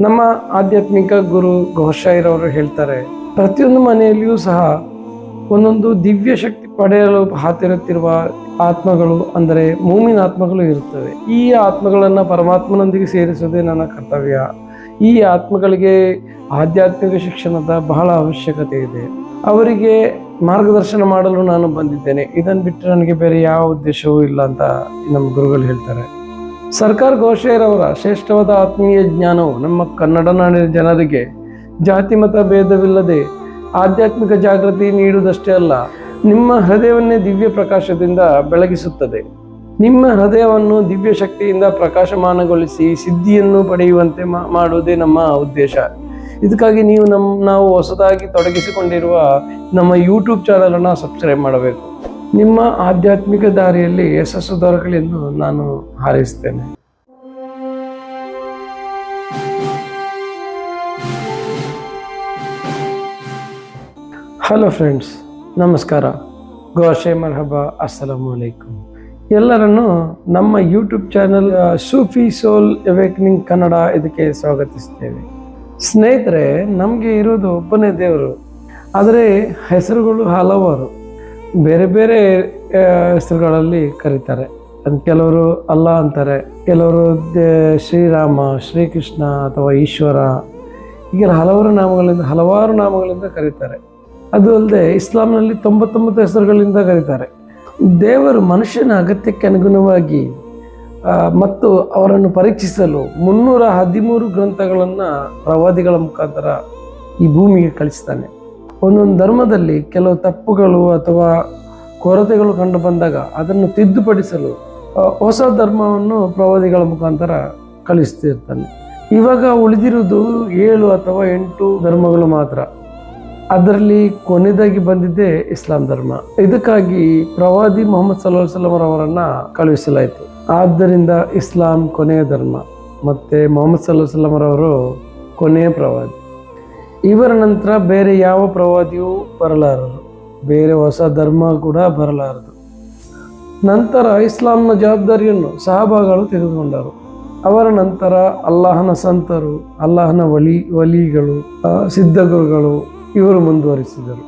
ನಮ್ಮ ಆಧ್ಯಾತ್ಮಿಕ ಗುರು ಘೋಷಾಯಿರವರು ಹೇಳ್ತಾರೆ, ಪ್ರತಿಯೊಂದು ಮನೆಯಲ್ಲಿಯೂ ಸಹ ಒಂದೊಂದು ದಿವ್ಯ ಶಕ್ತಿ ಪಡೆಯಲು ಹಾತಿರುತ್ತಿರುವ ಆತ್ಮಗಳು ಅಂದರೆ ಮೂಮಿನ ಆತ್ಮಗಳು ಇರುತ್ತವೆ. ಈ ಆತ್ಮಗಳನ್ನು ಪರಮಾತ್ಮನೊಂದಿಗೆ ಸೇರಿಸುವುದೇ ನನ್ನ ಕರ್ತವ್ಯ. ಈ ಆತ್ಮಗಳಿಗೆ ಆಧ್ಯಾತ್ಮಿಕ ಶಿಕ್ಷಣದ ಬಹಳ ಅವಶ್ಯಕತೆ ಇದೆ. ಅವರಿಗೆ ಮಾರ್ಗದರ್ಶನ ಮಾಡಲು ನಾನು ಬಂದಿದ್ದೇನೆ. ಇದನ್ನು ಬಿಟ್ಟು ನನಗೆ ಬೇರೆ ಯಾವ ಉದ್ದೇಶವೂ ಇಲ್ಲ ಅಂತ ನಮ್ಮ ಗುರುಗಳು ಹೇಳ್ತಾರೆ. ಸರ್ಕಾರ್ ಘೋಷೇರವರ ಶ್ರೇಷ್ಠವಾದ ಆತ್ಮೀಯ ಜ್ಞಾನವು ನಮ್ಮ ಕನ್ನಡ ನಾಡಿನ ಜನರಿಗೆ ಜಾತಿ ಮತ ಭೇದವಿಲ್ಲದೆ ಆಧ್ಯಾತ್ಮಿಕ ಜಾಗೃತಿ ನೀಡುವುದಷ್ಟೇ ಅಲ್ಲ, ನಿಮ್ಮ ಹೃದಯವನ್ನೇ ದಿವ್ಯ ಪ್ರಕಾಶದಿಂದ ಬೆಳಗಿಸುತ್ತದೆ. ನಿಮ್ಮ ಹೃದಯವನ್ನು ದಿವ್ಯ ಶಕ್ತಿಯಿಂದ ಪ್ರಕಾಶಮಾನಗೊಳಿಸಿ ಸಿದ್ಧಿಯನ್ನು ಪಡೆಯುವಂತೆ ಮಾಡುವುದೇ ನಮ್ಮ ಉದ್ದೇಶ. ಇದಕ್ಕಾಗಿ ನಾವು ಹೊಸದಾಗಿ ತೊಡಗಿಸಿಕೊಂಡಿರುವ ನಮ್ಮ ಯೂಟ್ಯೂಬ್ ಚಾನಲನ್ನು ಸಬ್ಸ್ಕ್ರೈಬ್ ಮಾಡಬೇಕು. ನಿಮ್ಮ ಆಧ್ಯಾತ್ಮಿಕ ದಾರಿಯಲ್ಲಿ ಯಶಸ್ಸು ದೊರಕಲೆಂದು ನಾನು ಹಾರೈಸ್ತೇನೆ. ಹಲೋ ಫ್ರೆಂಡ್ಸ್, ನಮಸ್ಕಾರ. ಗೋಶೆ ಮರ್ಹಬಾ, ಅಸ್ಸಲಾಮು ಅಲೈಕುಮ್. ಎಲ್ಲರನ್ನು ನಮ್ಮ ಯೂಟ್ಯೂಬ್ ಚಾನಲ್ ಸೂಫಿ ಸೋಲ್ ಅವೇಕನಿಂಗ್ ಕನ್ನಡ ಇದಕ್ಕೆ ಸ್ವಾಗತಿಸ್ತೇವೆ. ಸ್ನೇಹಿತರೆ, ನಮಗೆ ಇರೋದು ಒಬ್ಬನೇ ದೇವರು, ಆದರೆ ಹೆಸರುಗಳು ಹಲವಾರು. ಬೇರೆ ಬೇರೆ ಹೆಸರುಗಳಲ್ಲಿ ಕರೀತಾರೆ. ಕೆಲವರು ಅಲ್ಲಾ ಅಂತಾರೆ, ಕೆಲವರು ಶ್ರೀರಾಮ, ಶ್ರೀಕೃಷ್ಣ ಅಥವಾ ಈಶ್ವರ, ಹೀಗೆ ಹಲವಾರು ನಾಮಗಳಿಂದ ಕರೀತಾರೆ. ಅದು ಅಲ್ಲದೆ ಇಸ್ಲಾಂನಲ್ಲಿ 99 ಹೆಸರುಗಳಿಂದ ಕರೀತಾರೆ. ದೇವರು ಮನುಷ್ಯನ ಅಗತ್ಯಕ್ಕೆ ಅನುಗುಣವಾಗಿ ಮತ್ತು ಅವರನ್ನು ಪರೀಕ್ಷಿಸಲು 313 ಗ್ರಂಥಗಳನ್ನು ಪ್ರವಾದಿಗಳ ಮುಖಾಂತರ ಈ ಭೂಮಿಗೆ ಕಳಿಸ್ತಾನೆ. ಒಂದೊಂದು ಧರ್ಮದಲ್ಲಿ ಕೆಲವು ತಪ್ಪುಗಳು ಅಥವಾ ಕೊರತೆಗಳು ಕಂಡು ಬಂದಾಗ ಅದನ್ನು ತಿದ್ದುಪಡಿಸಲು ಹೊಸ ಧರ್ಮವನ್ನು ಪ್ರವಾದಿಗಳ ಮುಖಾಂತರ ಕಳಿಸ್ತಿರ್ತಾನೆ. ಇವಾಗ ಉಳಿದಿರುವುದು 7 ಅಥವಾ 8 ಧರ್ಮಗಳು ಮಾತ್ರ. ಅದರಲ್ಲಿ ಕೊನೆಯದಾಗಿ ಬಂದಿದ್ದೇ ಇಸ್ಲಾಂ ಧರ್ಮ. ಇದಕ್ಕಾಗಿ ಪ್ರವಾದಿ ಮೊಹಮ್ಮದ್ ಸಲ್ಲಲ್ಲಾಹು ಅಲೈಹಿ ವಸಲ್ಲಂ ಅವರನ್ನು ಕಳುಹಿಸಲಾಯಿತು. ಆದ್ದರಿಂದ ಇಸ್ಲಾಂ ಕೊನೆಯ ಧರ್ಮ ಮತ್ತು ಮೊಹಮ್ಮದ್ ಸಲ್ಲಲ್ಲಾಹು ಅಲೈಹಿ ವಸಲ್ಲಂ ಅವರು ಕೊನೆಯ ಪ್ರವಾದಿ. ಇವರ ನಂತರ ಬೇರೆ ಯಾವ ಪ್ರವಾದಿಯೂ ಬರಲಾರರು, ಬೇರೆ ಹೊಸ ಧರ್ಮ ಕೂಡ ಬರಲಾರದು. ನಂತರ ಇಸ್ಲಾಂನ ಜವಾಬ್ದಾರಿಯನ್ನು ಸಹಬಾಗಳು ತೆಗೆದುಕೊಂಡರು. ಅವರ ನಂತರ ಅಲ್ಲಾಹನ ಸಂತರು, ಅಲ್ಲಾಹನ ವಲಿಗಳು, ಸಿದ್ಧಗುರುಗಳು ಇವರು ಮುಂದುವರಿಸಿದರು.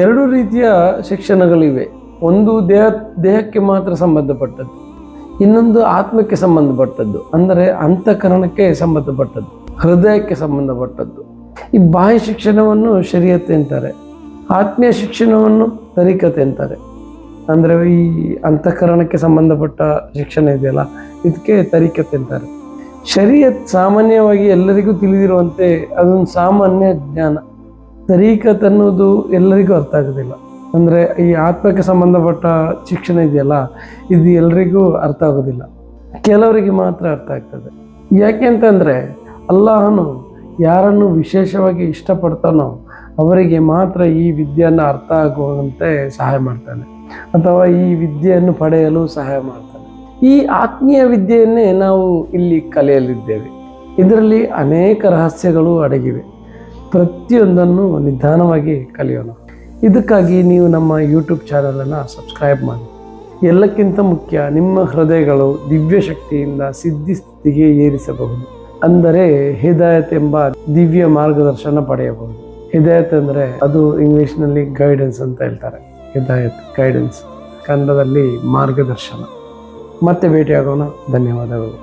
2 ರೀತಿಯ ಶಿಕ್ಷಣಗಳಿವೆ. ಒಂದು ದೇಹಕ್ಕೆ ಮಾತ್ರ ಸಂಬಂಧಪಟ್ಟದ್ದು, ಇನ್ನೊಂದು ಆತ್ಮಕ್ಕೆ ಸಂಬಂಧಪಟ್ಟದ್ದು, ಅಂದರೆ ಅಂತಃಕರಣಕ್ಕೆ ಸಂಬಂಧಪಟ್ಟದ್ದು, ಹೃದಯಕ್ಕೆ ಸಂಬಂಧಪಟ್ಟದ್ದು. ಈ ಬಾಹ್ಯ ಶಿಕ್ಷಣವನ್ನು ಶರೀಅತ್ ಅಂತಾರೆ, ಆತ್ಮೀಯ ಶಿಕ್ಷಣವನ್ನು ತರೀಕತ್ ಅಂತಾರೆ. ಅಂದರೆ ಈ ಅಂತಃಕರಣಕ್ಕೆ ಸಂಬಂಧಪಟ್ಟ ಶಿಕ್ಷಣ ಇದೆಯಲ್ಲ, ಇದಕ್ಕೆ ತರೀಕತ್ ಅಂತಾರೆ. ಶರೀಅತ್ ಸಾಮಾನ್ಯವಾಗಿ ಎಲ್ಲರಿಗೂ ತಿಳಿದಿರುವಂತೆ ಅದೊಂದು ಸಾಮಾನ್ಯ ಜ್ಞಾನ. ತರೀಕತ್ ಅನ್ನೋದು ಎಲ್ಲರಿಗೂ ಅರ್ಥ ಆಗೋದಿಲ್ಲ. ಅಂದರೆ ಈ ಆತ್ಮಕ್ಕೆ ಸಂಬಂಧಪಟ್ಟ ಶಿಕ್ಷಣ ಇದೆಯಲ್ಲ, ಇದು ಎಲ್ಲರಿಗೂ ಅರ್ಥ ಆಗೋದಿಲ್ಲ, ಕೆಲವರಿಗೆ ಮಾತ್ರ ಅರ್ಥ ಆಗ್ತದೆ. ಯಾಕೆ ಅಂತಂದರೆ ಅಲ್ಲಾಹನು ಯಾರನ್ನು ವಿಶೇಷವಾಗಿ ಇಷ್ಟಪಡ್ತಾನೋ ಅವರಿಗೆ ಮಾತ್ರ ಈ ವಿದ್ಯೆಯನ್ನು ಅರ್ಥ ಆಗುವಂತೆ ಸಹಾಯ ಮಾಡ್ತಾನೆ, ಅಥವಾ ಈ ವಿದ್ಯೆಯನ್ನು ಪಡೆಯಲು ಸಹಾಯ ಮಾಡ್ತಾನೆ. ಈ ಆತ್ಮೀಯ ವಿದ್ಯೆಯನ್ನೇ ನಾವು ಇಲ್ಲಿ ಕಲಿಯಲಿದ್ದೇವೆ. ಇದರಲ್ಲಿ ಅನೇಕ ರಹಸ್ಯಗಳು ಅಡಗಿವೆ. ಪ್ರತಿಯೊಂದನ್ನು ನಿಧಾನವಾಗಿ ಕಲಿಯೋಣ. ಇದಕ್ಕಾಗಿ ನೀವು ನಮ್ಮ ಯೂಟ್ಯೂಬ್ ಚಾನಲನ್ನು ಸಬ್ಸ್ಕ್ರೈಬ್ ಮಾಡಿ. ಎಲ್ಲಕ್ಕಿಂತ ಮುಖ್ಯ, ನಿಮ್ಮ ಹೃದಯಗಳು ದಿವ್ಯ ಶಕ್ತಿಯಿಂದ ಸಿದ್ಧಿ ಸ್ಥಿತಿಗೆ ಏರಿಸಬಹುದು. ಅಂದರೆ ಹಿದಾಯತ್ ಎಂಬ ದಿವ್ಯ ಮಾರ್ಗದರ್ಶನ ಪಡೆಯಬಹುದು. ಹಿದಾಯತ್ ಅಂದರೆ ಅದು ಇಂಗ್ಲಿಷ್ನಲ್ಲಿ ಗೈಡೆನ್ಸ್ ಅಂತ ಹೇಳ್ತಾರೆ. ಹಿದಾಯತ್ ಗೈಡೆನ್ಸ್, ಕನ್ನಡದಲ್ಲಿ ಮಾರ್ಗದರ್ಶನ. ಮತ್ತೆ ಭೇಟಿಯಾಗೋಣ. ಧನ್ಯವಾದಗಳು.